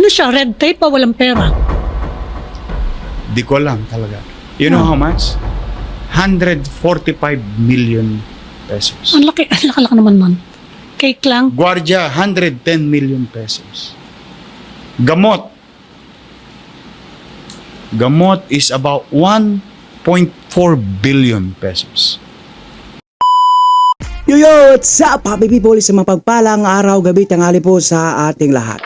Ano siya? Red tape o walang pera? Di ko alam talaga. You know how much? 145 million pesos. Ang laki naman man. Cake lang. Guardia, 110 million pesos. Gamot. Gamot is about 1.4 billion pesos. Yo, what's up, happy people? Sa mapagpalang araw, gabi, tanghali po sa ating lahat.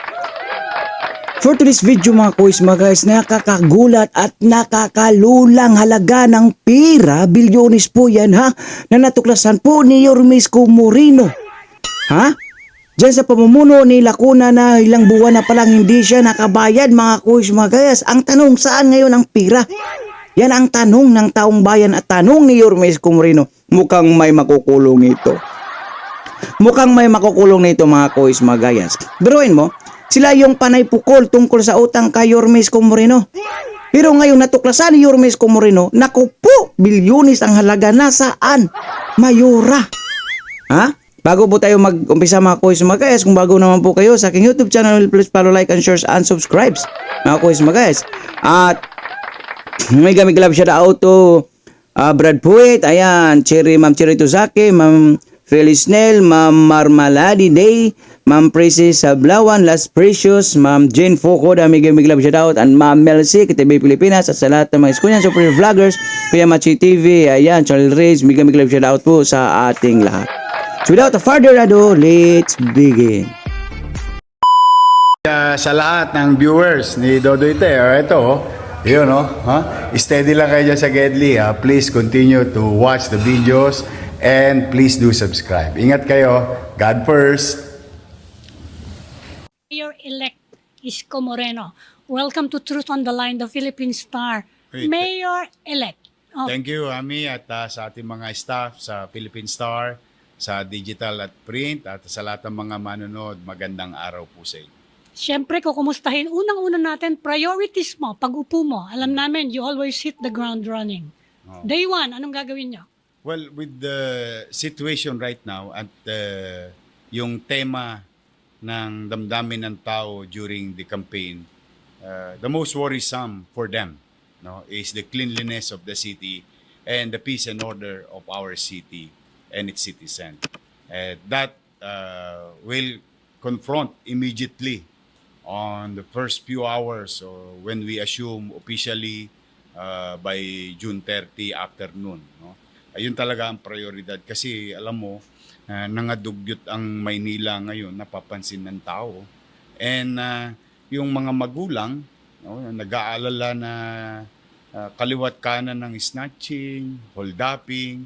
For today's video mga kuys, mga guys, nakakagulat at nakakalulang halaga ng pera, bilyones po yan ha, na natuklasan po ni Yorme Isko Nagulat. Ha? Diyan sa pamumuno ni Lacuna na ilang buwan na palang hindi siya nakabayad mga kuys, mga guys. Ang tanong, saan ngayon ang pera? Yan ang tanong ng taong bayan at tanong ni Yorme Isko Nagulat. Mukhang may makukulong ito. Mukhang may makukulong nito mga kuys, mga guys. Biruin mo, sila yung panay pukol tungkol sa utang kay Yorme Isko Nagulat. Pero ngayon natuklasan ni Yorme Isko Nagulat, naku po, bilyones ang halaga. Nasaan? Mayora. Ha? Bago po tayo mag-umpisa mga kuys, mga guys, kung bago naman po kayo sa aking YouTube channel, please follow, like, and share, and subscribe. Mga kuys, mga guys. At may gamig love shout out to Brad Puwet, ayan, Ma'am Cherry Tuzake, Ma'am Feliz Nel, Ma'am Marmaladi Day, Ma'am Princess Sablawan, Las Precious, Ma'am Jane Foco, dami gamig love shout out, and Ma'am Melcy, KTV Pilipinas, at sa lahat ng mga iskunyan, super vloggers, Kuya Machi TV, ayan, Charlie Reyes, may gamig love shout out po sa ating lahat. So without further ado, let's begin. Sa lahat ng viewers ni Dodoy Te, ito, yun, no? Steady lang kayo dyan sa Gedli. Please continue to watch the videos and please do subscribe. Ingat kayo. God first. Mayor-elect Isko Moreno. Welcome to Truth on the Line, the Philippine Star. Wait. Mayor-elect. Oh, Thank you, Ami, at sa ating mga staff sa Philippine Star, sa digital at print, at sa lahat ng mga manonood, magandang araw po sa inyo. Siyempre, kukumustahin. Unang-una natin, priorities mo, pag-upo mo. Alam namin, you always hit the ground running. Oh. Day one, anong gagawin nyo? Well, with the situation right now at yung tema ng damdamin ng tao during the campaign, the most worrisome for them, no, is the cleanliness of the city and the peace and order of our city and its citizens. That will confront immediately on the first few hours when we assume officially by June 30 afternoon. No? Ayun talaga ang prioridad kasi alam mo, nangadugyot ang Maynila ngayon, napapansin ng tao. And yung mga magulang, no, nag-aalala na kaliwat kanan ng snatching, holduping.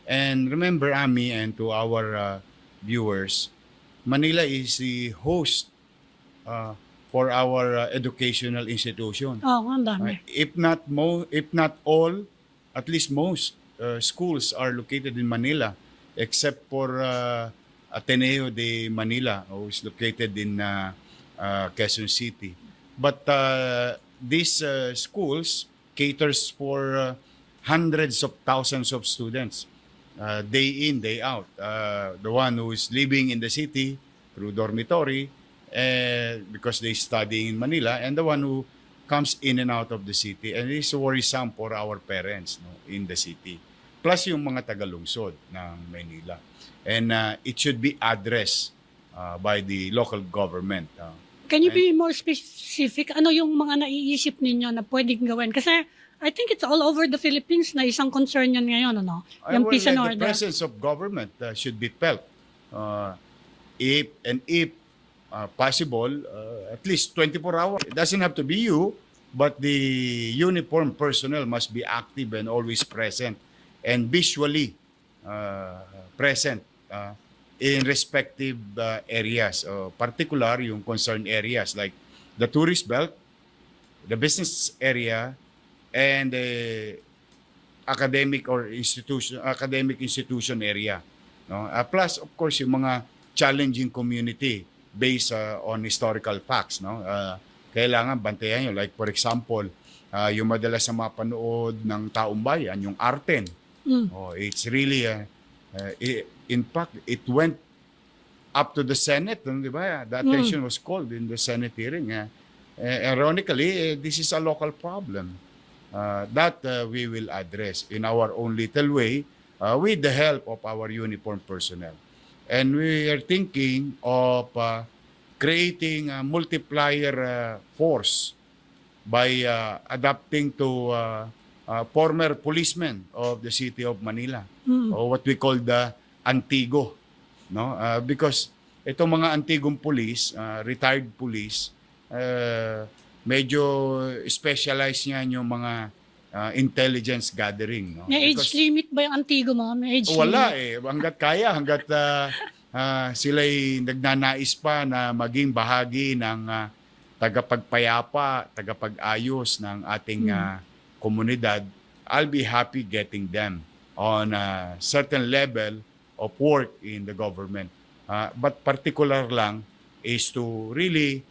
And remember, Ami, and to our viewers, Manila is the host for our educational institution. Oh, ang dami. If not all, at least most schools are located in Manila, except for Ateneo de Manila, who is located in Quezon City. But these schools caters for hundreds of thousands of students, day in, day out. The one who is living in the city through dormitory, because they study in Manila, and the one who comes in and out of the city. And it is worrisome for our parents, no, in the city. Plus yung mga tagalungsod ng Maynila. And it should be addressed by the local government. Can you be more specific? Ano yung mga naiisip ninyo na pwedeng gawin? Kasi I think it's all over the Philippines na isang concern yan ngayon, ano? Yung peace and order. The presence of government should be felt. If possible, at least 24 hours. It doesn't have to be you, but the uniformed personnel must be active and always present and visually present in respective areas. Particular yung concerned areas like the tourist belt, the business area, and the academic institution area. No? Plus, of course, yung mga challenging community based on historical facts, no? Kailangan bantayan nyo. Like for example, yung madalas na mapanood ng taong bayan, yung Arten. It's really, in fact, it went up to the Senate, di ba? The attention was called in the Senate hearing. Ironically, this is a local problem that we will address in our own little way with the help of our uniformed personnel. And we are thinking of creating a multiplier force by adapting to former policemen of the city of Manila, or what we call the Antigo, no? Because itong mga Antigong police, retired police, medyo specialized niyan yung mga intelligence gathering, no? May age Because limit ba yung Antigo mo? May age wala limit? hanggat kaya, hanggat sila'y nagnanais pa na maging bahagi ng tagapagpayapa, tagapag-ayos ng ating komunidad, I'll be happy getting them on a certain level of work in the government. But particular lang is to really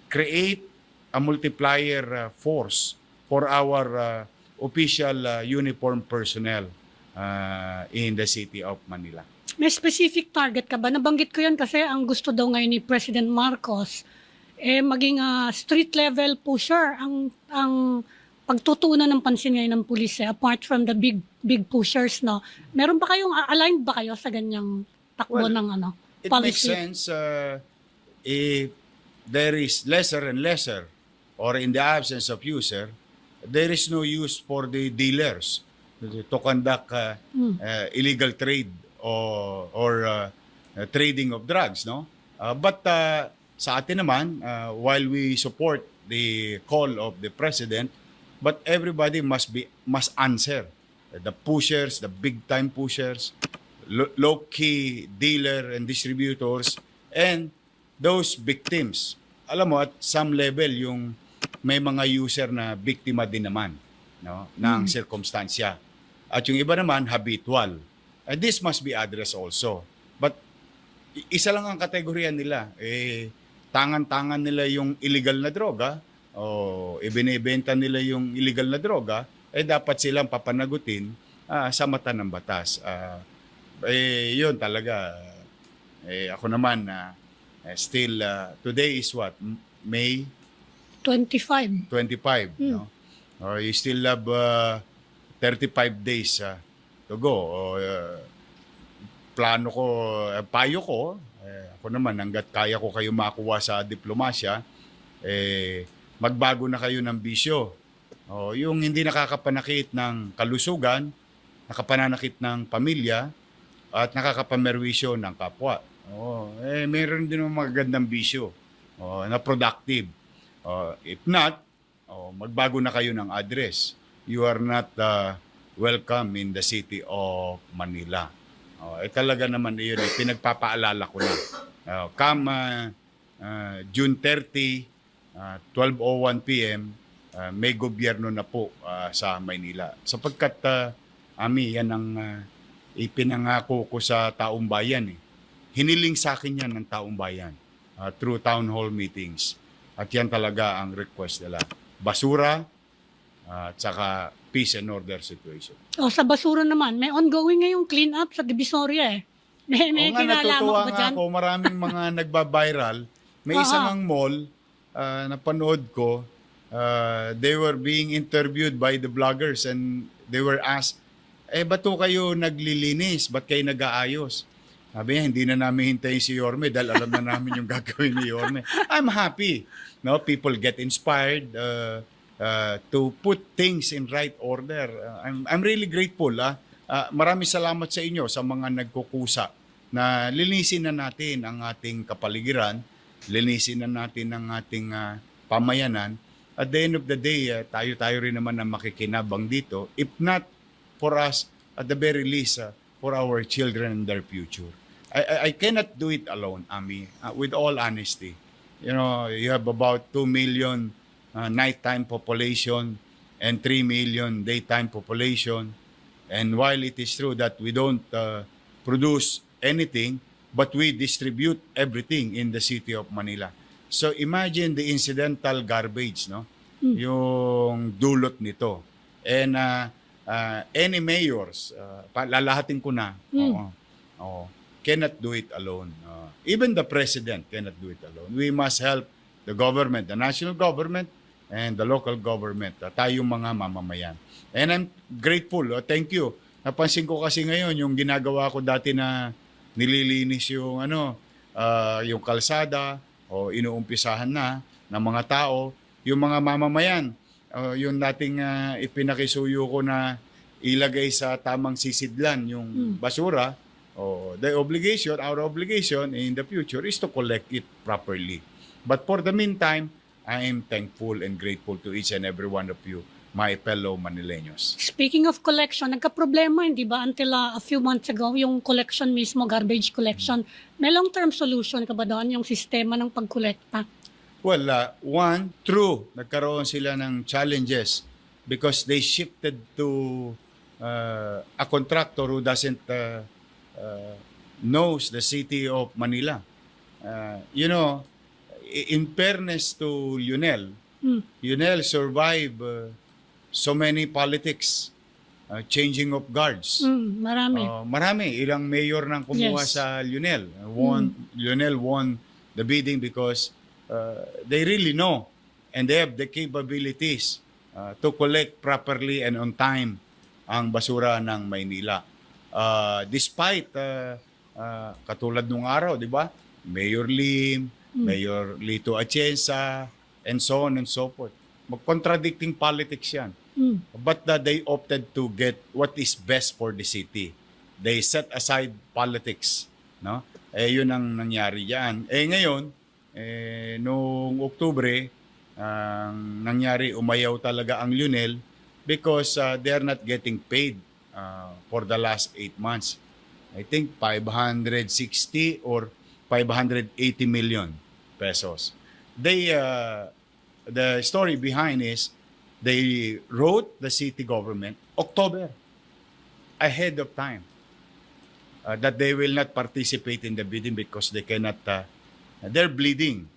create a multiplier force for our official uniform personnel in the city of Manila. May specific target ka ba? Nabanggit ko yan kasi ang gusto daw ngayon ni President Marcos maging street level pusher ang pagtutuunan ng pansin ngayon ng pulis apart from the big pushers, no. Meron ba kayong aligned ba kayo sa ganyang takbo ng It policy? makes sense if there is lesser and lesser, or in the absence of user, there is no use for the dealers to conduct illegal trade or trading of drugs, no? But sa atin naman, while we support the call of the president, but everybody must answer. The pushers, the big time pushers, low-key dealer and distributors, and those victims. Alam mo, at some level, yung may mga user na biktima din naman, no, ng sirkumstansya. At yung iba naman, habitual. And this must be addressed also. But isa lang ang kategorya nila. Tangan-tangan nila yung illegal na droga, o ibinibenta nila yung illegal na droga, dapat silang papanagutin sa mata ng batas. Yun talaga. Ako naman, still, today is what? May 25. 25, no? You still have 35 days to go. Plano ko, payo ko, ako naman, hanggat kaya ko kayo makuha sa diplomasya, magbago na kayo ng bisyo. Yung hindi nakakapanakit ng kalusugan, nakapananakit ng pamilya, at nakakapamerwisyo ng kapwa. Meron din mga magagandang bisyo na productive. If not, magbago na kayo ng address. You are not welcome in the city of Manila. Talaga naman yun, pinagpapaalala ko na. Come June 30, 12:01 p.m., may gobyerno na po sa Maynila. Sapagkat, yan ang ipinangako ko sa taong bayan. Hiniling sa akin yan ng taong bayan through town hall meetings. At yan talaga ang request nila. Basura at saka peace and order situation. Sa basura naman, may ongoing ngayong clean up sa Divisoria May kinalaman natutuwa ko ba nga dyan? ako, maraming mga nagba-viral. May isang mall na panood ko, they were being interviewed by the bloggers and they were asked, ba't to kayo naglilinis? Ba't kayo nag-aayos? Sabi niya, hindi na namin hintayin si Yorme dahil alam na namin yung gagawin ni Yorme. I'm happy. No, people get inspired to put things in right order. I'm really grateful. Maraming salamat sa inyo sa mga nagkukusa na linisin na natin ang ating kapaligiran, linisin na natin ang ating pamayanan. At the end of the day, tayo rin naman ang makikinabang dito. If not for us, at the very least, for our children and their future. I cannot do it alone, Ami, with all honesty. You know, you have about 2 million nighttime population and 3 million daytime population. And while it is true that we don't produce anything, but we distribute everything in the city of Manila. So imagine the incidental garbage, no? Yung dulot nito. And any mayors, lalahatin ko na, cannot do it alone. Even the president cannot do it alone. We must help the government, the national government, and the local government, tayong mga mamamayan. And I'm grateful. Thank you. Napansin ko kasi ngayon yung ginagawa ko dati na nililinis yung yung kalsada o inuumpisahan na ng mga tao, yung mga mamamayan, yung dating ipinakisuyo ko na ilagay sa tamang sisidlan yung basura, our obligation in the future is to collect it properly. But for the meantime, I am thankful and grateful to each and every one of you, my fellow Manileños. Speaking of collection, nagka-problema, hindi ba, until a few months ago, yung collection mismo, garbage collection, may long-term solution ka ba doon, yung sistema ng pagkolekta? Well, one, true, nagkaroon sila ng challenges because they shifted to a contractor who doesn't knows the city of Manila. In fairness to Lionel, Lionel survived so many politics, changing of guards. Marami. Marami. Ilang mayor nang kumuha Yes. sa Lionel. Lionel won the bidding because they really know and they have the capabilities to collect properly and on time ang basura ng Maynila. Despite, katulad nung araw, di ba? Mayor Lim, Mayor Lito Atienza, and so on and so forth. Contradicting politics yan. But they opted to get what is best for the city. They set aside politics. No? Yun ang nangyari yan. Ngayon, noong Oktubre, nangyari, umayaw talaga ang Lionel because they are not getting paid for the last 8 months. I think 560 or 580 million pesos. The story behind is they wrote the city government October ahead of time that they will not participate in the bidding because they cannot, they're bleeding.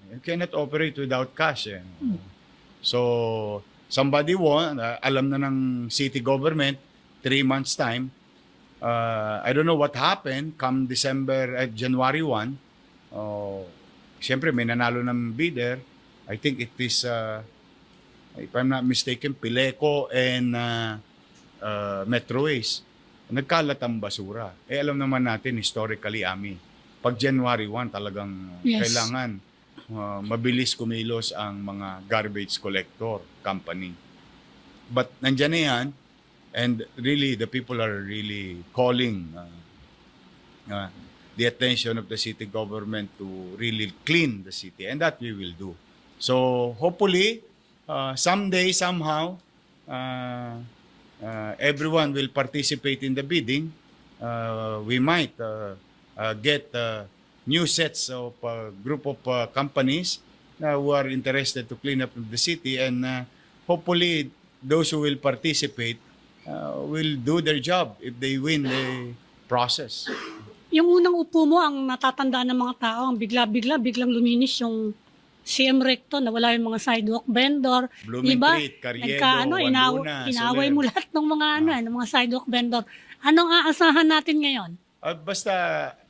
You cannot operate without cash. So, somebody won, alam na ng city government, 3 months time. I don't know what happened come January 1. Siyempre, may nanalo ng bidder. I think it is, if I'm not mistaken, Pileco and Metroways. Nagkalat ang basura. Alam naman natin, historically, Ami, pag January 1, talagang kailangan mabilis kumilos ang mga garbage collector company. But nandyan na yan, and really, the people are really calling the attention of the city government to really clean the city, and that we will do. So hopefully, someday, somehow, everyone will participate in the bidding. We might get new sets of group of companies who are interested to clean up the city, and hopefully those who will participate will do their job if they win the process. Yung unang upo mo, ang natatandaan ng mga tao, ang biglang luminis yung CM Recto, nawala yung mga sidewalk vendor. Blooming Diba? Treat, Carriedo, Wanduna, Inaway Soler. mo lahat ng mga ng mga sidewalk vendor. Anong aasahan natin ngayon? Basta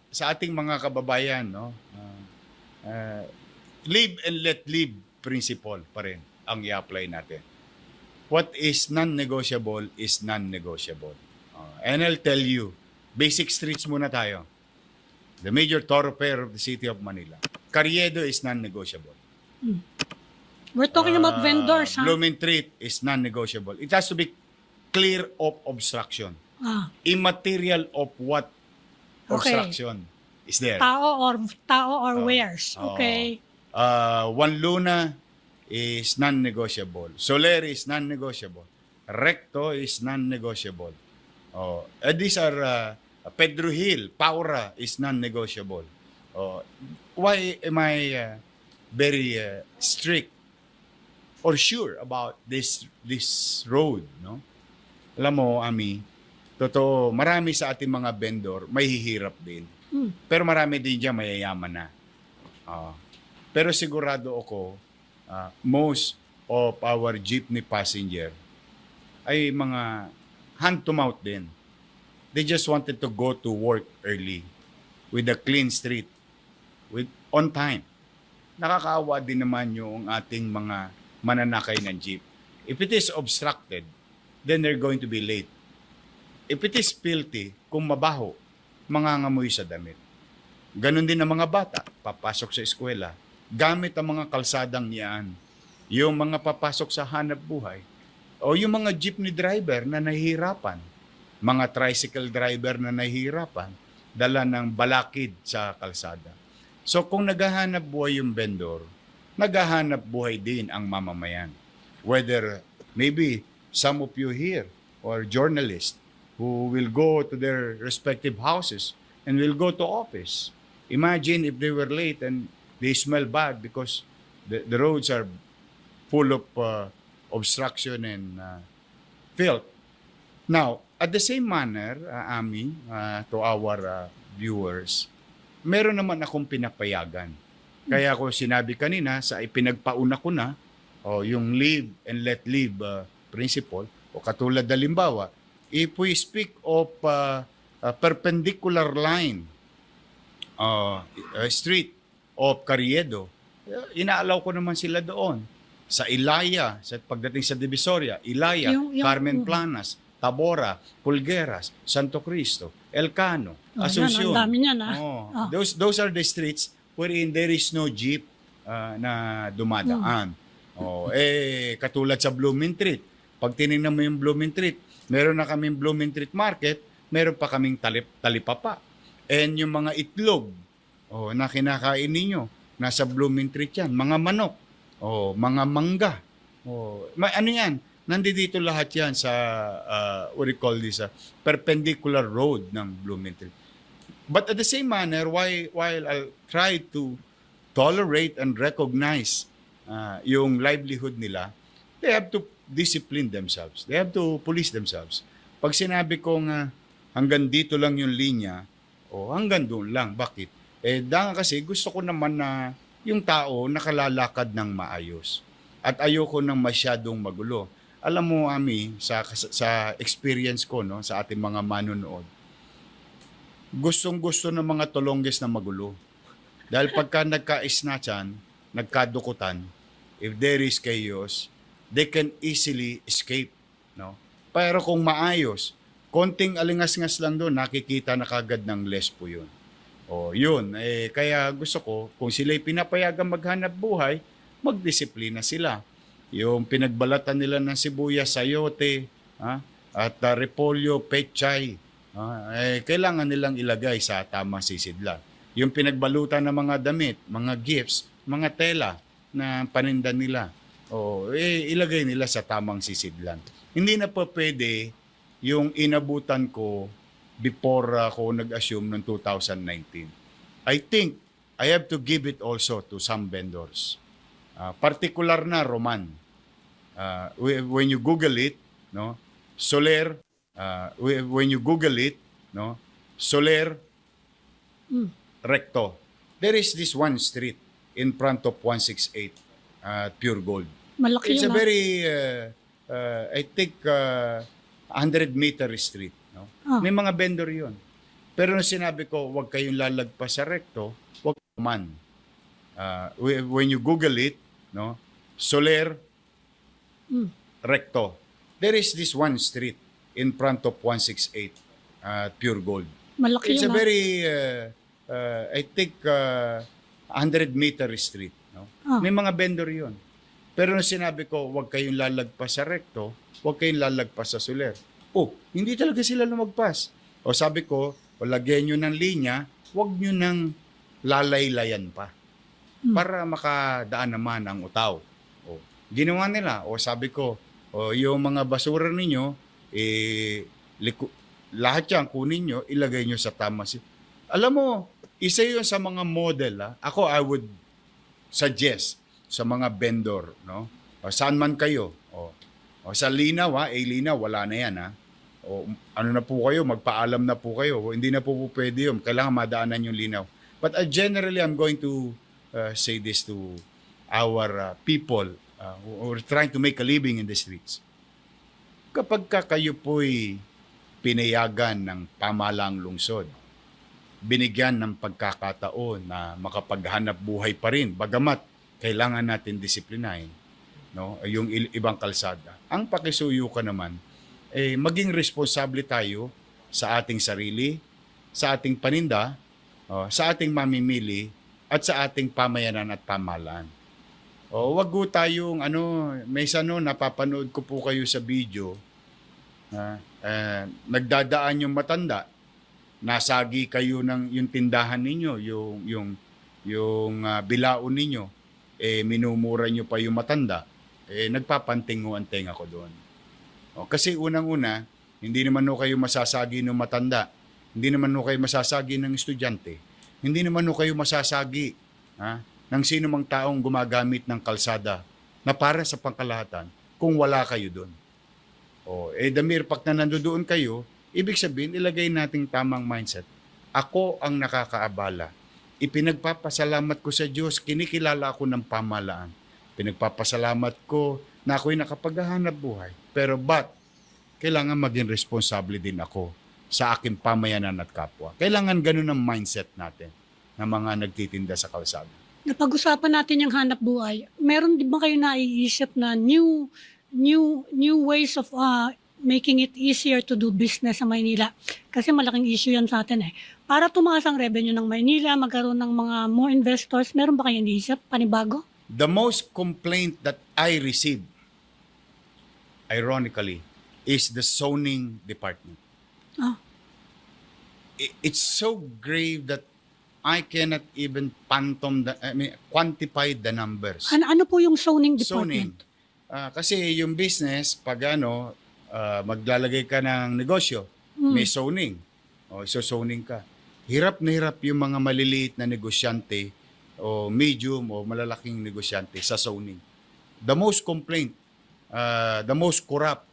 sa ating mga kababayan, no, live and let live principle pa rin ang i-apply natin. What is non-negotiable is non-negotiable. And I'll tell you, basic streets muna tayo. The major thoroughfare of the city of Manila. Carriedo is non-negotiable. We're talking about vendors, ha? Blooming Treat is non-negotiable. It has to be clear of obstruction. Immaterial of what obstruction is there. Tao or wares. Okay. One Luna is non-negotiable. Soler is non-negotiable. Recto is non-negotiable. These are Pedro Hill, Paura is non-negotiable. Why am I very strict or sure about this road? No? Alam mo, Ami, totoo, marami sa ating mga vendor may hihirap din. Pero marami din dyan mayayaman na. Pero sigurado ako, most of our jeepney passenger ay mga hand-to-mouth din. They just wanted to go to work early with a clean street, with on time. nakakaawa din naman yung ating mga mananakay ng jeep. If it is obstructed, then they're going to be late. If it is filthy, kung mabaho, mangangamoy sa damit. Ganon din ang mga bata, papasok sa eskwela, gamit ang mga kalsadang yan. Yung mga papasok sa hanap buhay, o yung mga jeepney driver na nahihirapan, mga tricycle driver na nahihirapan, dala ng balakid sa kalsada. So kung naghahanap buhay yung vendor, naghahanap buhay din ang mamamayan. Whether maybe some of you here or journalists who will go to their respective houses and will go to office. Imagine if they were late and they smell bad because the roads are full of obstruction and filth. Now, at the same manner, Ami, to our viewers, meron naman akong pinapayagan. Kaya ako sinabi kanina sa ipinagpauna ko na, yung live and let live principle, o katulad halimbawa, if we speak of a perpendicular line, street of Carriedo, inaalaw ko naman sila doon. Sa Ilaya, sa pagdating sa Divisoria, Ilaya, Carmen Planas, Tabora, Pulgueras, Santo Cristo, Elcano, Asuncion. Ang dami niyan, Those are the streets wherein there is no jeep na dumadaan. Katulad sa Blooming Treat. Pag tinignan mo yung Blooming Treat, meron na kaming Blooming Treat Market, meron pa kaming talipapa. And yung mga itlog na kinakain ninyo, nasa Blooming Treat yan. Mga manok, mga mangga. Ano yan? Nandito lahat yan sa, what do you call this, perpendicular road ng Blooming Treat. But at the same manner, while I'll try to tolerate and recognize yung livelihood nila, they have to discipline themselves. They have to police themselves. Pag sinabi kong hanggang dito lang yung linya, hanggang doon lang. Bakit? Dahil kasi gusto ko naman na yung tao nakalalakad ng maayos. At ayoko nang masyadong magulo. Alam mo, Ami, sa experience ko, no, sa ating mga manonood, gustong-gusto ng mga tulongges na magulo. Dahil pagka nagka-snatchan, nagkadukutan, if there is chaos, they can easily escape. No? Pero kung maayos, konting alingas-ngas lang doon, nakikita na kagad ng lespo yun. Yun. Kaya gusto ko, kung sila'y pinapayagang maghanap buhay, magdisiplina sila. Yung pinagbalatan nila ng sibuyas, sayote, at repolyo, pechay, kailangan nilang ilagay sa tamang sisidlan. Yung pinagbalutan ng mga damit, mga gifts, mga tela na paninda nila, ilagay nila sa tamang sisidlan. Hindi na pa pwede yung inabutan ko before ako nag-assume noong 2019. I think I have to give it also to some vendors. Particular na Roman. When you Google it, no, Soler, when you Google it, no, Soler, Recto. There is this one street in front of 168, Pure Gold. Malaki It's yun, a very, I think, 100-meter street. No? May mga vendor yun. Pero nung sinabi ko, huwag kayong lalagpas sa Recto, huwag man. When you Google it, no, Soler, Recto. There is this one street in front of 168, Pure Gold. Malaki It's yun, a very, I think, 100-meter street. No? May mga vendor yun. Pero nung sinabi ko, huwag kayong lalagpas sa Recto, huwag kayong lalagpas sa Soler. Hindi talaga sila lumagpas. Sabi ko, lagyan nyo ng linya, huwag nyo nang lalaylayan pa. Para makadaan naman ang utaw. Ginawa nila. Sabi ko, yung mga basura ninyo, lahat yan, kunin nyo, ilagay nyo sa tama. Alam mo, isa yun sa mga model. Ako, I would suggest sa mga vendor, no? Saan man kayo. Sa linaw, linaw, wala na yan. Ano na po kayo, magpaalam na po kayo. Hindi na po pwede yun. Kailangan madaanan yung linaw. But generally, I'm going to say this to our people who are trying to make a living in the streets. Kapag kayo po'y pinayagan ng pamahalang lungsod, binigyan ng pagkakataon na makapaghanap buhay pa rin. Bagamat kailangan natin disiplinahin, no, yung ibang kalsada. Ang pakisuyo ka naman, maging responsable tayo sa ating sarili, sa ating paninda, sa ating mamimili, at sa ating pamayanan at pamahalaan. Wag po tayong, napapanood ko po kayo sa video, nagdadaan yung matanda, nasagi kayo ng yung tindahan ninyo, yung bilaon ninyo, minumura nyo pa yung matanda, nagpapantinguan tenga ko doon. Kasi unang-una, hindi naman kayo masasagi ng matanda, hindi naman kayo masasagi ng estudyante, hindi naman kayo masasagi ng sino mang taong gumagamit ng kalsada na para sa pangkalahatan kung wala kayo doon. The mere fact na nandoon kayo, ibig sabihin, ilagay nating tamang mindset. Ako ang nakakaabala. Ipinagpapasalamat ko sa Diyos, kinikilala ako ng pamahalaan. Pinagpapasalamat ko na ako'y nakapaghahanap buhay. Pero kailangan maging responsable din ako sa aking pamayanan at kapwa. Kailangan ganun ang mindset natin ng mga nagtitinda sa kalsada. Napag-usapan natin yung hanap buhay. Meron din ba kayo naiisip na new ways of making it easier to do business sa Maynila? Kasi malaking issue yan sa atin Para tumaas ang revenue ng Maynila, magkaroon ng mga more investors, meron ba kayong iniisip, panibago? The most complaint that I receive, ironically, is the zoning department. It's so grave that I cannot even quantify the numbers. Ano po yung zoning department? Kasi yung business, pag maglalagay ka ng negosyo, may zoning. Zoning ka. Hirap na hirap yung mga maliliit na negosyante o medium o malalaking negosyante sa zoning. The most complaint, the most corrupt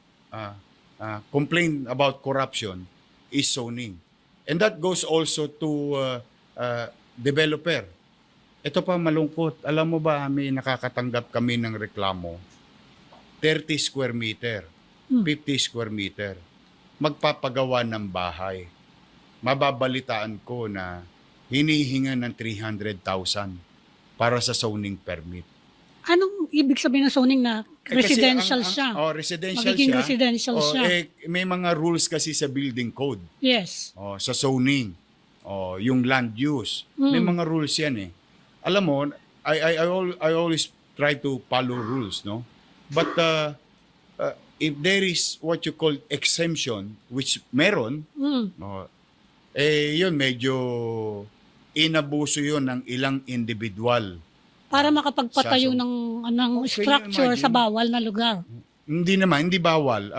complaint about corruption is zoning. And that goes also to developer. Ito pa malungkot. Alam mo ba, may nakakatanggap kami ng reklamo. 30 square meter, 50 square meter. Magpapagawa ng bahay. Mababalitaan ko na hinihinga ng 300,000 para sa zoning permit. Anong ibig sabihin ng zoning na residential siya? Residential Magiging siya. residential siya. May mga rules kasi sa building code. Yes. Sa zoning. Yung land use. May mga rules yan Alam mo, I always try to follow rules, no? But if there is what you call exemption, which meron, yun medyo inabuso yun ng ilang individual. Para makapagpatayo ng structure sa bawal na lugar. Hindi bawal.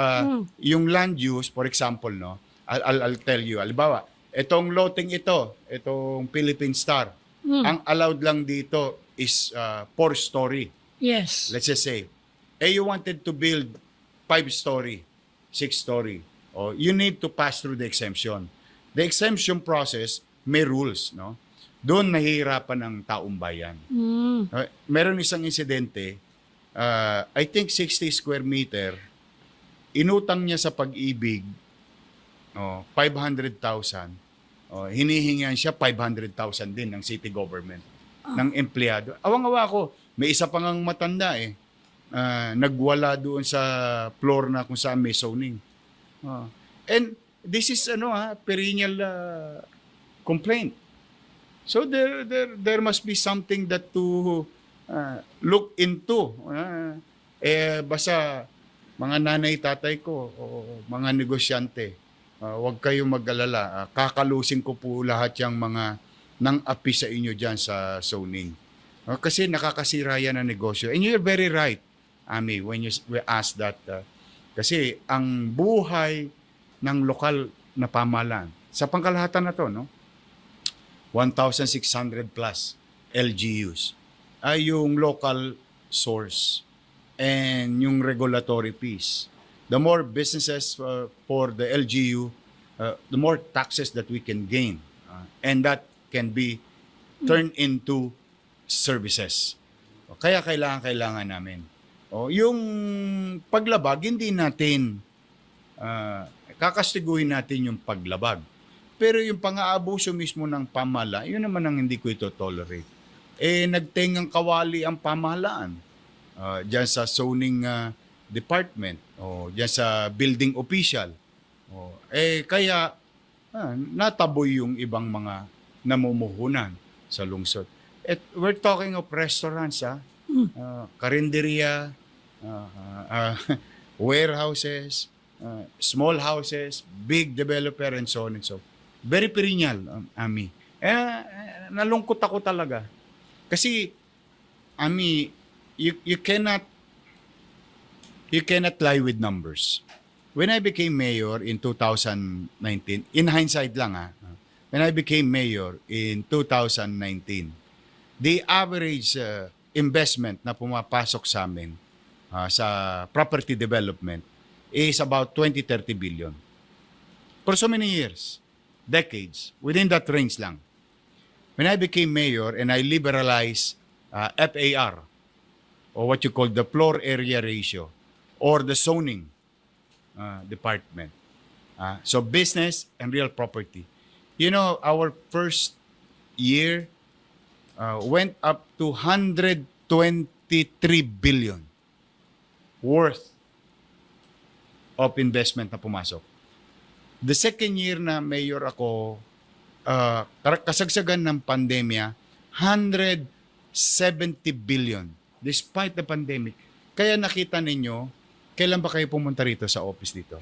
Yung land use, for example, no, I'll tell you, halimbawa, itong loteng itong Philippine Star, ang allowed lang dito is 4-story. Yes. Let's just say, you wanted to build 5-story, 6-story. You need to pass through the exemption. The exemption process, may rules, no? Doon nahihirapan ng taong bayan. Meron isang insidente, I think 60 square meter, inutang niya sa Pag-ibig, 500,000. Hinihingan siya 500,000 din ng city government, ng empleyado. Awang-awa ko, may isa pang ang matanda nagwala doon sa floor na kung saan may zoning. And this is perennial complaint. So there must be something that to look into. Basta mga nanay, tatay ko o mga negosyante, huwag kayong mag-alala. Kakalusin ko po lahat yung mga nang-api sa inyo dyan sa zoning. Kasi nakakasira yan ang negosyo. And you're very right, Ami, when you ask that. Kasi ang buhay ng lokal na pamahalaan, sa pangkalahatan na to, no? 1,600 plus LGUs ay yung local source and yung regulatory piece. The more businesses for the LGU, the more taxes that we can gain. And that can be turned into services. Kaya kailangan namin. Yung paglabag, hindi natin kakastiguhin natin yung paglabag. Pero yung pang-aabuso mismo ng pamahalaan, yun naman ang hindi ko ito tolerate. Nagtengang kawali ang pamahalaan. Diyan sa zoning department, o diyan sa building official. Kaya nataboy yung ibang mga namumuhunan sa lungsod. We're talking of restaurants, karinderya, warehouses, small houses, big developer, and so on and so forth. Very perennial, Ami. Nalungkot ako talaga. Kasi, Ami, you cannot lie with numbers. When I became mayor in 2019, in hindsight lang when I became mayor in 2019, the average investment na pumapasok sa amin sa property development is about 20-30 billion. For so many years, decades, within that range lang. When I became mayor and I liberalized FAR, or what you call the floor area ratio, or the zoning department. So business and real property. You know, our first year went up to 123 billion worth of investment na pumasok. The second year na mayor ako, kasagsagan ng pandemya, 170 billion despite the pandemic. Kaya nakita ninyo, kailan ba kayo pumunta rito sa office dito?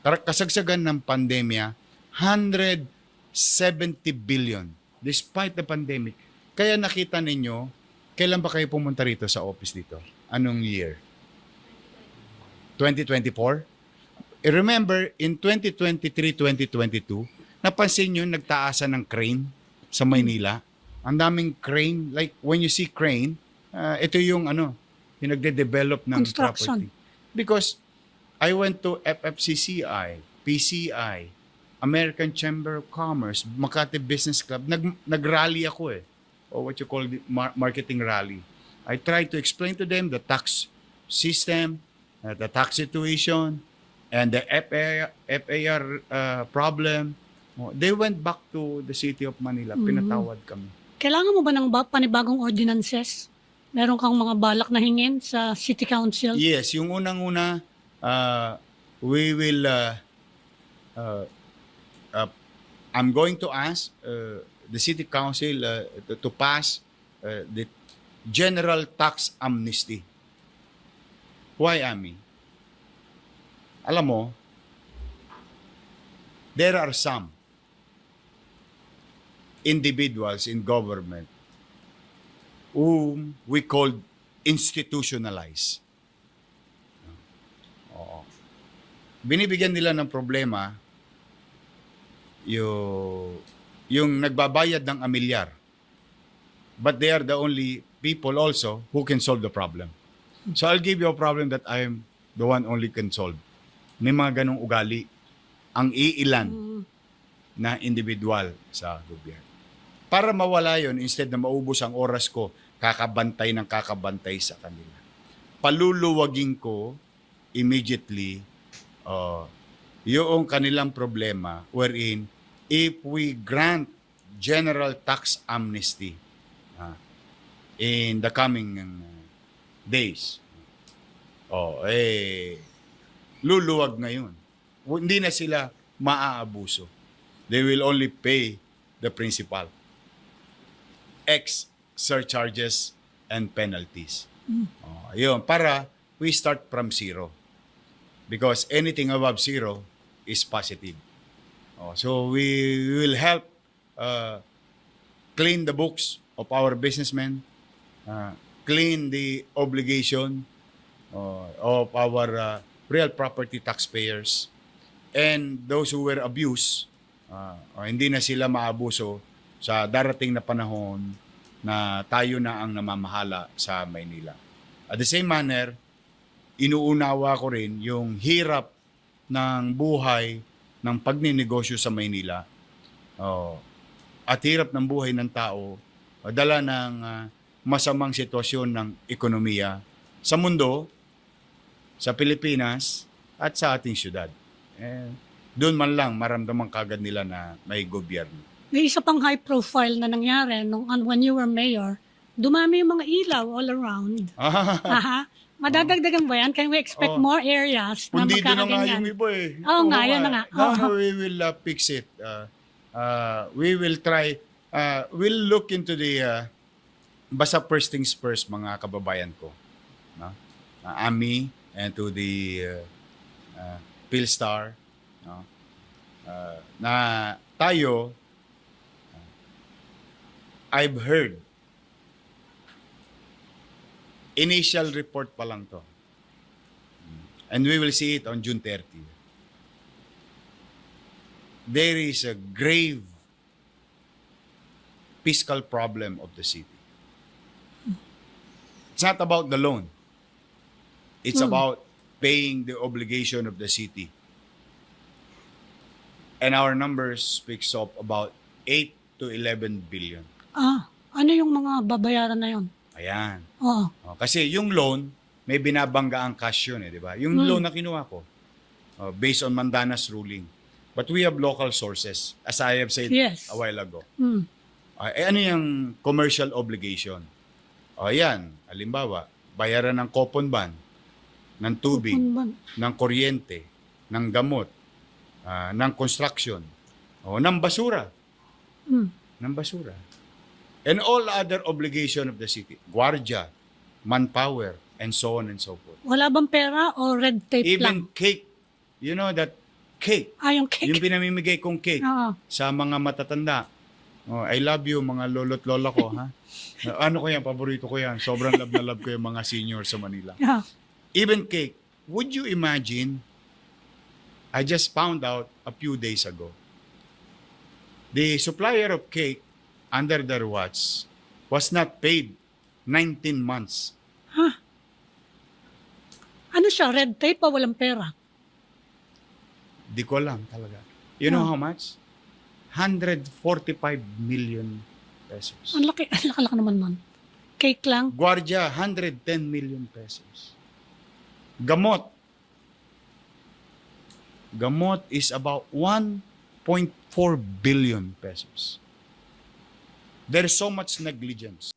Kasagsagan ng pandemya, 170 billion despite the pandemic. Kaya nakita ninyo, kailan ba kayo pumunta rito sa office dito? Anong year? 2024? Remember, in 2023-2022, napansin nyo, nagtaasan ng crane sa Maynila. Ang daming crane. Like, when you see crane, ito yung yung nagde-develop ng Construction. property. Because I went to FFCCI, PCI, American Chamber of Commerce, Makati Business Club. Nag-rally ako or what you call the marketing rally. I tried to explain to them the tax system, the tax situation, and the FAR problem. They went back to the city of Manila. Pinatawad kami. Kailangan mo ba ng panibagong ordinances? Meron kang mga balak na hingin sa City Council? Yes, yung unang-una, we will, I'm going to ask the City Council to pass the General Tax Amnesty. Why, Ami? Alam mo, there are some individuals in government whom we call institutionalized. Binibigyan nila ng problema yung nagbabayad ng amilyar. But they are the only people also who can solve the problem. So I'll give you a problem that I am the one only can solve. May mga ganong ugali ang iilan na individual sa gobyerno. Para mawala yon, instead na maubos ang oras ko, kakabantay sa kanila. Paluluwagin ko immediately yung kanilang problema wherein if we grant general tax amnesty in the coming days, luluwag ngayon. Hindi na sila maaabuso. They will only pay the principal. X surcharges and penalties. Yun, para we start from zero. Because anything above zero is positive. So we will help clean the books of our businessmen, clean the obligation of our real property taxpayers, and those who were abused, hindi na sila maabuso sa darating na panahon na tayo na ang namamahala sa Maynila. At the same manner, inuunawa ko rin yung hirap ng buhay ng pagninegosyo sa Maynila at hirap ng buhay ng tao dala ng masamang sitwasyon ng ekonomiya sa mundo, sa Pilipinas, at sa ating syudad. doon man lang maramdaman kagad nila na may gobyerno. May isa pang high profile na nangyari when you were mayor, dumami yung mga ilaw all around. Aha. Madadagdagan ba yan? Can we expect Oh. more areas na Kundi doon na nga magkakaganyan? yung iba eh. Oo nga, yan na nga. No, we will fix it. We will try, we'll look into the, basta first things first, mga kababayan ko. No? AMI and to the Philstar. No? Na tayo, I've heard, initial report pa lang to. And we will see it on June 30. There is a grave fiscal problem of the city. It's not about the loan. It's about paying the obligation of the city. And our numbers speaks of about 8 to 11 billion. Ano yung mga babayaran na yun? Ayan. Oo. Kasi yung loan, may binabangga ang cash yun, di ba? Yung loan na kinuha ko, based on Mandanas ruling. But we have local sources, as I have said Yes. a while ago. Mm. Ano yung commercial obligation? Ayan, halimbawa, bayaran ng coupon ban, ng tubig, ng kuryente, ng gamot, ng construction, ng basura. Ng basura. And all other obligation of the city. Guardia, manpower, and so on and so forth. Wala bang pera o red tape lang? Even cake. You know that cake. Yung cake. Yung pinamimigay kong cake Oo. sa mga matatanda. I love you, mga lolo't lola ko, ha? Ano ko yan? Paborito ko yan. Sobrang love na love ko yung mga senior sa Manila. Yeah. Even cake. Would you imagine, I just found out a few days ago, the supplier of cake under their watch was not paid 19 months. Ano siya? Red tape o walang pera? Di ko alam talaga. You know how much? 145 million pesos. Ang laki naman man. Cake lang. Guardia, 110 million pesos. Gamot. Gamot is about 1.4 billion pesos. There is so much negligence.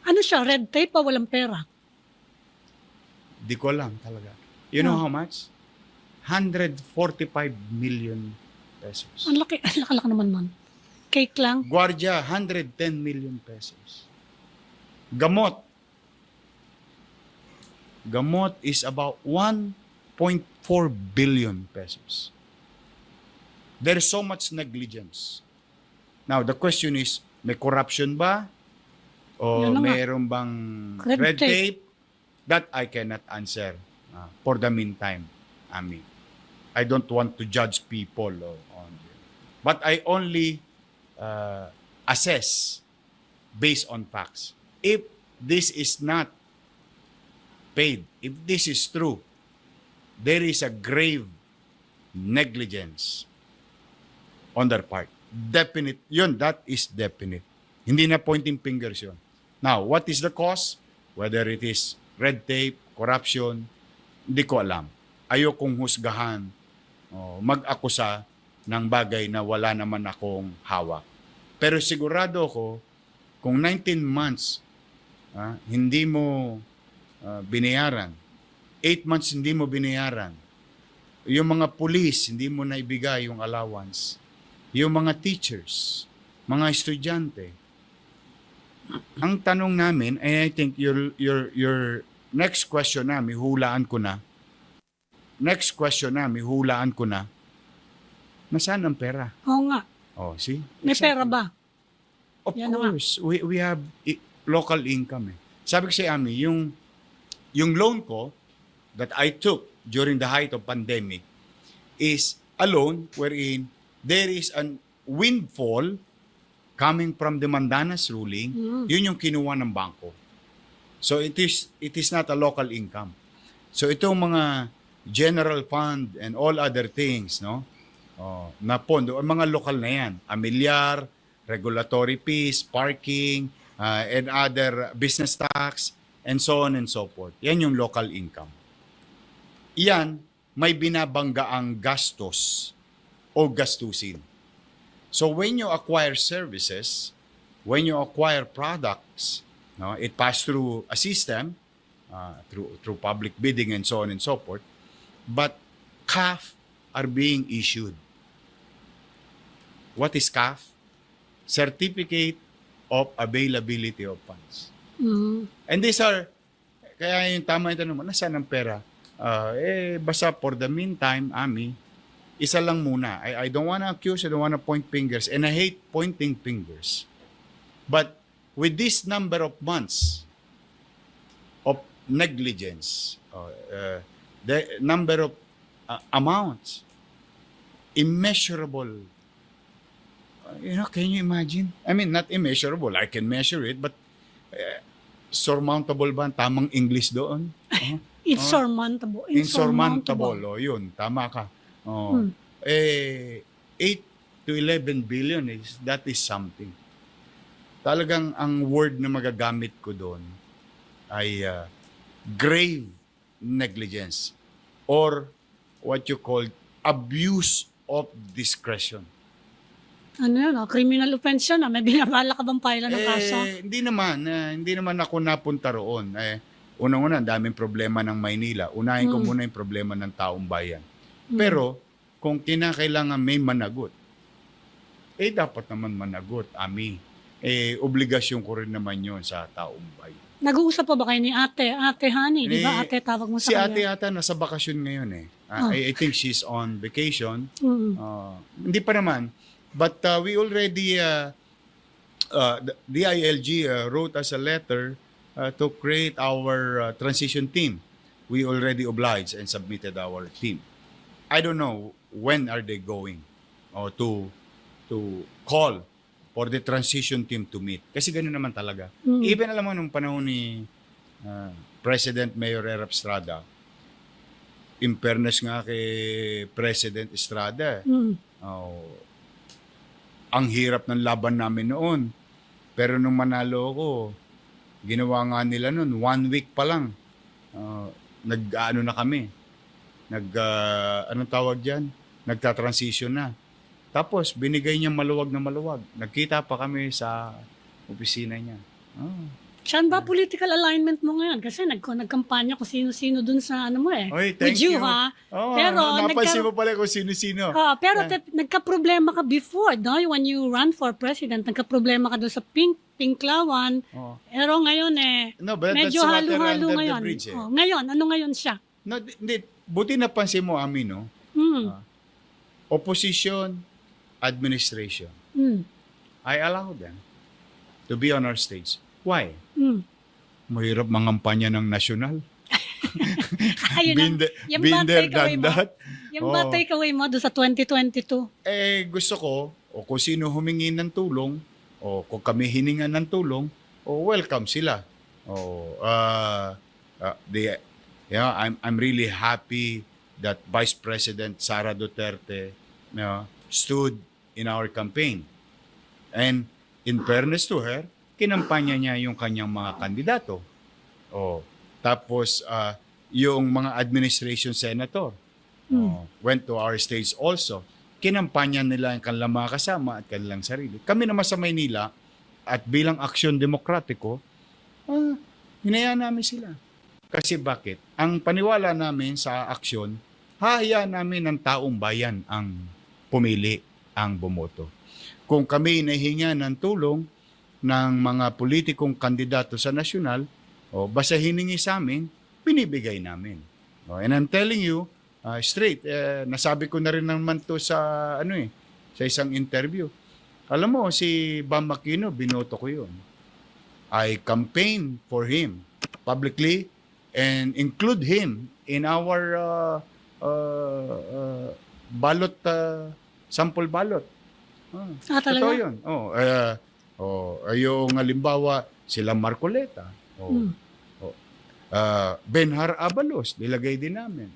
Ano siya? Red tape o walang pera? Di ko alam talaga. You know how much? 145 million pesos. Ang laki naman man. Cake lang. Guardia, 110 million pesos. Gamot. Gamot is about 1.4 billion pesos. There is so much negligence. Now, the question is, may corruption ba? O Yan na nga. mayroon bang Red red tape. tape? That I cannot answer for the meantime, Ami. I don't want to judge people but I only assess based on facts. If this is not paid, if this is true, there is a grave negligence on their part. Definite. Yun, that is definite. Hindi na pointing fingers yun. Now, what is the cause? Whether it is red tape, corruption, hindi ko alam. Ayokong husgahan, mag-akusa ng bagay na wala naman akong hawak. Pero sigurado ako, kung 19 months, hindi mo binayaran, 8 months hindi mo binayaran, yung mga police, hindi mo naibigay yung allowance, yung mga teachers, mga estudyante. Ang tanong namin, and I think your next question namin, hulaan ko na, nasaan ang pera? Oo nga. Oh, see? May pera ba? Of Yan na course, we have local income. Sabi ko sa Ami, yung loan ko that I took during the height of pandemic is a loan wherein there is an windfall coming from the Mandanas ruling. Yun yung kinuha ng bangko. So it is not a local income. So itong mga general fund and all other things, no? Na pondo, mga lokal na yan. Amilyar, regulatory fees, parking, and other business tax, and so on and so forth. Yan yung local income. Yan, may binabanggaang gastos o gastusin. So when you acquire services, when you acquire products, no, it passes through a system, through public bidding and so on and so forth, but CAF are being issued. What is CAF? Certificate of Availability of Funds. And these are, kaya yung tama yung tanong mo, nasaan ang pera? Basta for the meantime, Ami, isa lang muna. I don't wanna accuse, I don't wanna point fingers, and I hate pointing fingers. But with this number of months of negligence, the number of amounts, immeasurable. Can you imagine? I mean, not immeasurable. I can measure it, but surmountable ba ang tamang English doon? Insurmountable. Insurmountable. Yun, tama ka. 8 to 11 billion, that is something. Talagang ang word na magagamit ko doon ay grave negligence or what you call abuse of discretion. Ano yun? Criminal offense yun. May binabala ka bang pila ng kaso? Hindi naman ako napunta roon. Unang-una, daming problema ng Maynila. Unahin ko muna yung problema ng taong bayan. Pero, kung kinakailangan may managot, dapat naman managot, Ami. Obligasyon ko rin naman yun sa taong bayan. Nag-uusap pa ba kayo ni Ate Honey? Di ba ate tawag mo sa si kanya? Ate ata nasa bakasyon ngayon I think she's on vacation. Hindi pa naman. But we already, the DILG wrote us a letter to create our transition team. We already obliged and submitted our team. I don't know when are they going to call for the transition team to meet. Kasi gano'n naman talaga. Even alam mo nung panahon ni President Mayor Estrada, in fairness nga kay President Estrada, ang hirap ng laban namin noon. Pero nung manalo ako, ginawa nga nila noon, 1 week pa lang, nag-ano na kami. Anong tawag dyan? Nagta-transition na. Tapos, binigay niya maluwag na maluwag. Nagkita pa kami sa opisina niya. Saan ba political alignment mo ngayon? Kasi nagkampanya ko sino-sino dun sa ano mo Oy, thank with you, you. ha? Pero napansin mo pala kung sino-sino. Pero nagka-problema ka before, no? When you run for president, nagka-problema ka doon sa Pinklawan. Pero ngayon No, but medyo that's water halo-halo under ngayon. the bridge. Ngayon, ano ngayon siya? No, hindi. Buti napansin mo, Ami, no? Opposition, administration. I allow them to be on our stage. Why? Mahirap mangampanya ng nasyonal. Ayun Been there, done that. Yung ba takeaway mo doon sa 2022? Gusto ko, o kung sino humingi ng tulong, o kung kami hiningan ng tulong, welcome sila. I'm really happy that Vice President Sara Duterte stood in our campaign. And in fairness to her, kinampanya niya yung kanyang mga kandidato. Tapos, yung mga administration senator went to our stage also. Kinampanya nila ang kanilang mga kasama at kanilang sarili. Kami naman sa Maynila, at bilang aksyon demokratiko, hinayaan namin sila. Kasi bakit? Ang paniwala namin sa aksyon, hahayaan namin ng taong bayan ang pumili, ang bumoto. Kung kami nahinga ng tulong ng mga politikong kandidato sa nasyonal, basta hiningi sa amin, binibigay namin. And I'm telling you, straight, nasabi ko na rin naman to sa, sa isang interview. Alam mo, si Bam Aquino, binoto ko yun. I campaign for him publicly and include him in our ballot, sample ballot. Talaga? Ito yun. Yung halimbawa, sila Marcoleta. Benhar Abalos, nilagay din namin.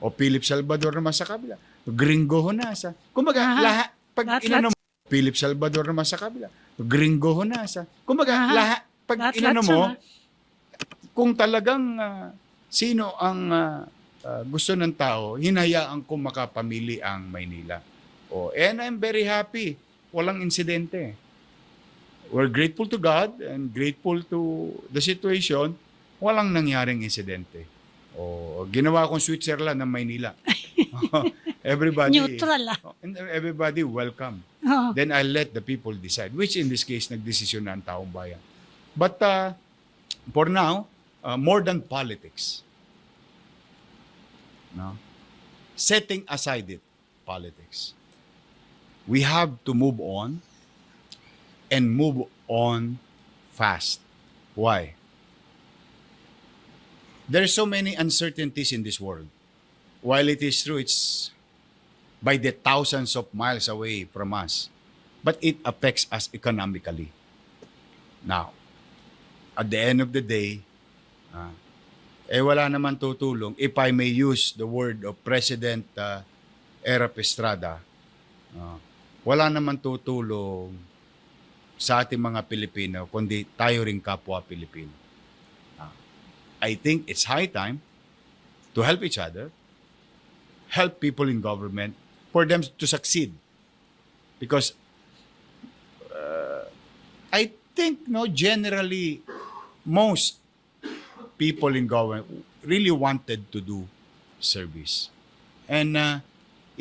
O Philip Salvador naman sa kabila. Gringo Honasa. Kumbaga, lahat, pag inano mo, Philip Salvador naman sa kabila. Gringo Honasa. Kumbaga, lahat, pag inano mo, kung talagang sino ang gusto ng tao, hinayaan ko makapamili ang Maynila. And I'm very happy. Walang insidente. We're grateful to God and grateful to the situation. Walang nangyaring insidente. Ginawa kong Switzerland ng Maynila. Everybody, Neutral everybody welcome. Oo. Then I'll let the people decide, which in this case, nagdesisyon na ang taong bayan. But for now, more than politics, no? Setting aside politics, we have to move on and move on fast. Why? There are so many uncertainties in this world. While it is true, it's by the thousands of miles away from us, but it affects us economically. Now, at the end of the day, wala naman tutulong. If I may use the word of President Era Estrada, wala naman tutulong sa ating mga Pilipino, kundi tayo ring kapwa Pilipino. I think it's high time to help each other, help people in government, for them to succeed. Because I think, generally, most people in government really wanted to do service. And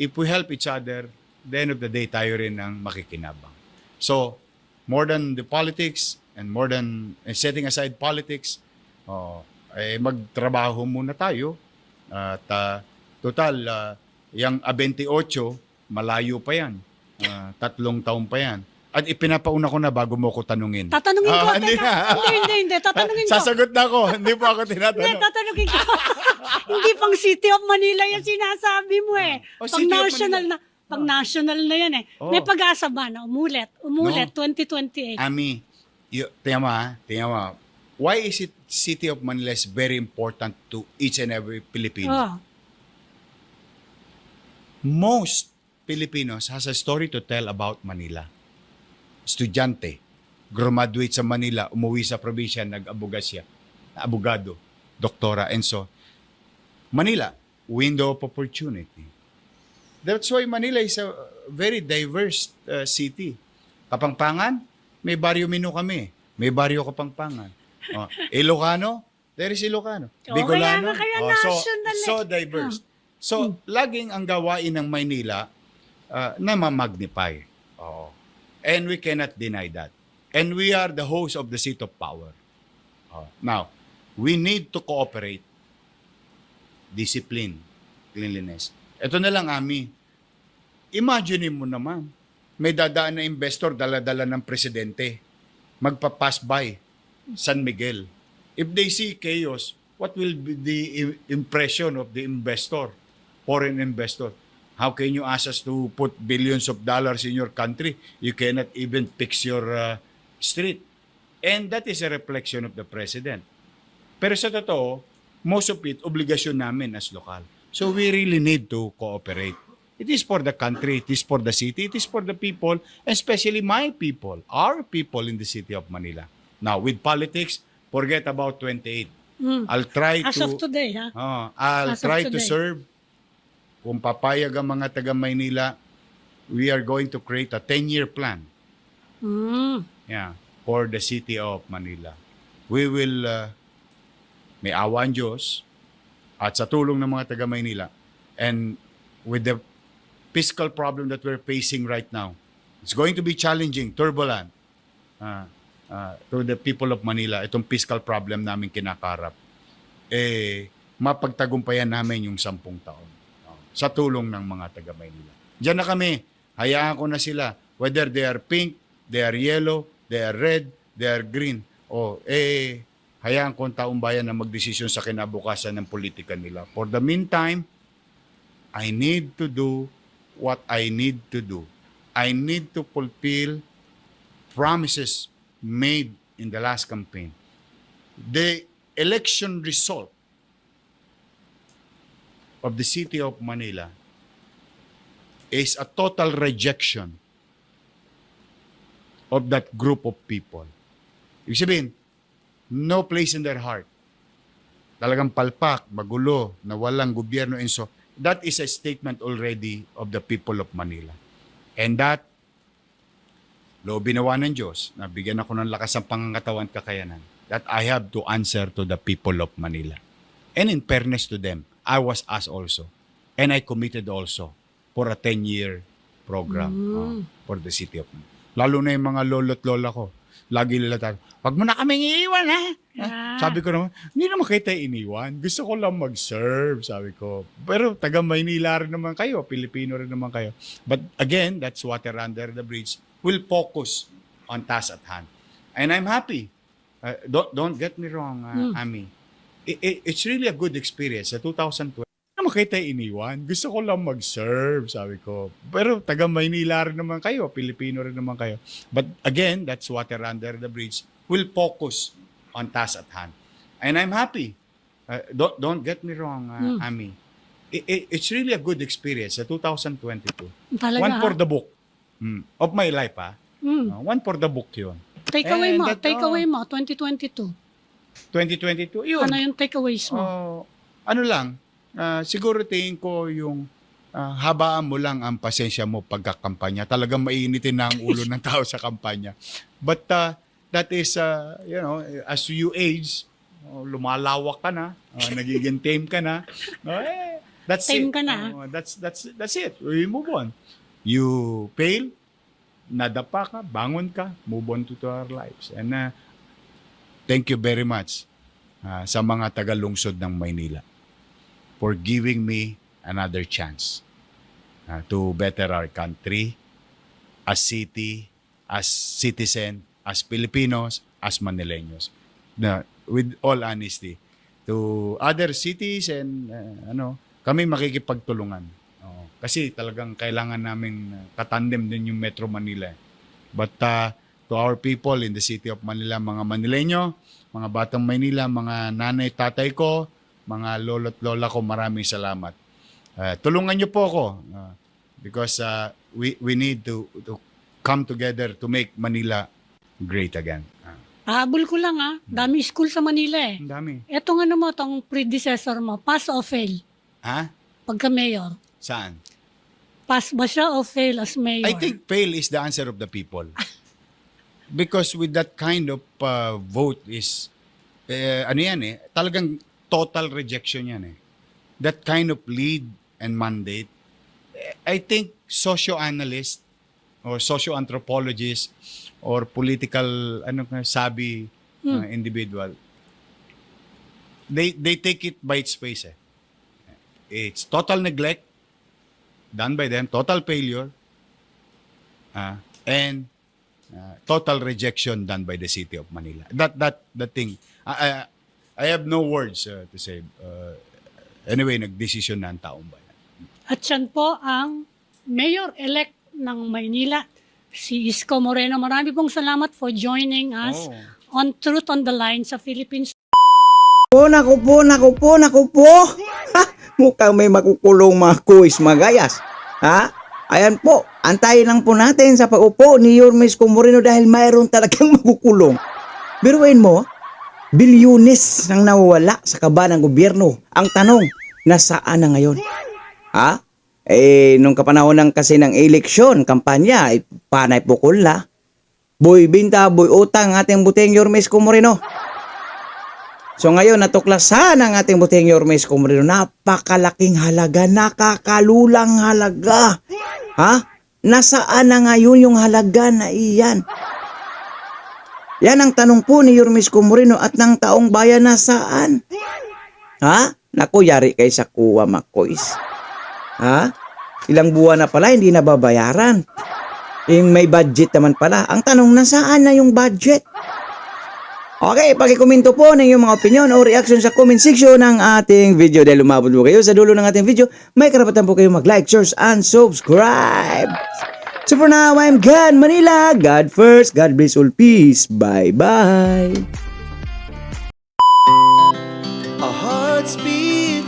if we help each other, at the end of the day, tayo rin ang makikinabang. So, more than the politics and more than setting aside politics, magtrabaho muna tayo. At total, yung 28, malayo pa yan. 3 taon pa yan. At ipinapauna ko na bago mo ko tanungin. Tatanungin ko. Hindi na. Hindi. Tatanungin ko. Sasagot na ako. Hindi po ako tinatanong. Hindi, tatanungin ko. Hindi pang City of Manila yung sinasabi mo eh. Oh, Pang City of national Manila. pang national na yan eh. Oh. May pag-asa ba na umulit, No. 2028. Ami, tingnan mo. Why is it City of Manila is very important to each and every Filipino? Oh. Most Filipinos has a story to tell about Manila. Estudyante, graduate sa Manila, umuwi sa probinsya, nag-abogasya, abogado, doktora, and so. Manila, window of opportunity. That's why Manila is a very diverse city. Kapampangan, may baryo Mino kami. May baryo Kapampangan. Ilocano, there is Ilocano. Bicolano, kaya national so diverse. So, laging ang gawain ng Maynila na ma-magnify. And we cannot deny that. And we are the host of the seat of power. Now, we need to cooperate. Discipline, cleanliness. Ito na lang, Ami. Imagine mo naman, may dadaan na investor, dala-dala ng presidente. Magpa-pass by San Miguel. If they see chaos, what will be the impression of the investor, foreign investor? How can you ask us to put billions of dollars in your country? You cannot even fix your street. And that is a reflection of the president. Pero sa totoo, most of it, obligasyon namin as lokal. So we really need to cooperate. It is for the country, it is for the city, it is for the people, especially my people, our people in the city of Manila. Now, with politics, forget about 28. I'll try As of today, ha? I'll As of try to today. serve. Kung papayag ang mga taga Maynila, we are going to create a 10-year plan. For the city of Manila. We will, may awa ang Diyos, at sa tulong ng mga taga Maynila, and with the fiscal problem that we're facing right now, it's going to be challenging, turbulent, to the people of Manila, itong fiscal problem namin kinakarap, mapagtagumpayan namin yung 10 taon. Sa tulong ng mga taga Maynila. Diyan na kami. Hayaan ko na sila. Whether they are pink, they are yellow, they are red, they are green. Hayaan ko ang taong bayan na magdesisyon sa kinabukasan ng politika nila. For the meantime, I need to do what I need to do. I need to fulfill promises made in the last campaign. The election result of the city of Manila is a total rejection of that group of people. Ibig sabihin, no place in their heart talagang palpak, magulo, na walang gobyerno and so, that is a statement already of the people of Manila. And that, loobin nawa ng Diyos, na bigyan ako ng lakas ng pangangatawan kakayanan, that I have to answer to the people of Manila. And in fairness to them, I was asked also. And I committed also for a 10-year program for the city of Manila. Lalo na yung mga lolo't lola ko. Lagi nila tayo, wag mo na kaming iiwan, ha? Sabi ko naman, hindi naman kayo tayo iniwan. Gusto ko lang mag-serve, sabi ko. Pero taga Maynila rin naman kayo, Pilipino rin naman kayo. But again, that's water under the bridge. We'll focus on task at hand. And I'm happy. Don't get me wrong, Ami. It's really a good experience. Sa 2012, naman kayo tayo iniwan. Gusto ko lang mag-serve, sabi ko. Pero taga Maynila rin naman kayo, Pilipino rin naman kayo. But again, that's water under the bridge. We'll focus on task at hand. And I'm happy. Don't get me wrong, Ami. It's really a good experience sa 2022. Talaga, One for the book of my life, ha? One for the book yun. Takeaway mo, 2022. 2022, yun. Ano yung takeaways mo? Ano lang, siguro tingin ko yung habaan mo lang ang pasensya mo pagkakampanya. Talagang mainitin na ang ulo ng tao sa kampanya. But that is, as you age, lumalawak ka na, nagiging tame ka na. That's Tame it. ka na. That's it. We move on. You fail, nadapa ka, bangon ka, move on to our lives. And thank you very much sa mga taga-lungsod ng Maynila for giving me another chance to better our country as city, as citizen, as Filipinos, as Manileños. With all honesty, to other cities and kami makikipagtulungan. Kasi talagang kailangan namin katandem din yung Metro Manila. But to our people in the city of Manila, mga Manileño, mga batang Maynila, mga nanay, tatay ko, mga lolo't lola ko, maraming salamat. Tulungan niyo po ako because we need to come together to make Manila great again. Habol ko lang dami school sa Manila eh. Ang dami. Etong mo, tong predecessor mo, pass o fail? Ha? Pagka mayor. Saan? Pass ba siya o fail as mayor? I think fail is the answer of the people. Because with that kind of vote is, talagang total rejection yan eh. That kind of lead and mandate, I think socio-analyst or socio-anthropologist or political individual, they take it by its face eh. It's total neglect done by them, total failure, and total rejection done by the city of Manila. That thing, I have no words to say. Anyway, nagdesisyon na ang taong bayan. At yan po ang mayor-elect ng Maynila, si Isko Moreno. Marami pong salamat for joining us on Truth on the Line sa Philippines. Naku po. Ha, mukhang may makukulong mga kuis magayas. Ha? Ayan po, antayin lang po natin sa pag-upo ni Yorme Isko dahil mayroon talagang makukulong. Biruin mo, bilyones nang nawawala sa kaba ng gobyerno. Ang tanong, nasaan na ngayon? Ha? Nung kapanahon ng kasi ng eleksyon, kampanya, panay pukol na. Boy binta, boy utang ating buteng Yorme Isko Moreno. So ngayon, natuklasan ang ating buteng Yorme Isko Moreno. Napakalaking halaga, nakakalulang halaga. Ha? Nasaan na ngayon yung halaga na iyan? Yan ang tanong po ni Yorme Isko Moreno at ng taong bayan, nasaan? Ha? Naku, yari kay sa kuwa, makoys. Ha? Ilang buwan na pala, hindi nababayaran. May budget naman pala. Ang tanong, nasaan na yung budget? Okay, pakikomento po ng iyong mga opinion o reaction sa comment section ng ating video. Dahil lumabot po kayo sa dulo ng ating video, may karapatan po kayo mag-like, share, and subscribe. So for now, I'm God Manila. God first. God bless all. Peace. Bye-bye. Our hearts beat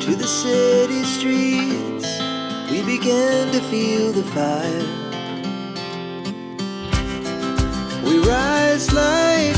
to the city streets. We began to feel the fire. We rise like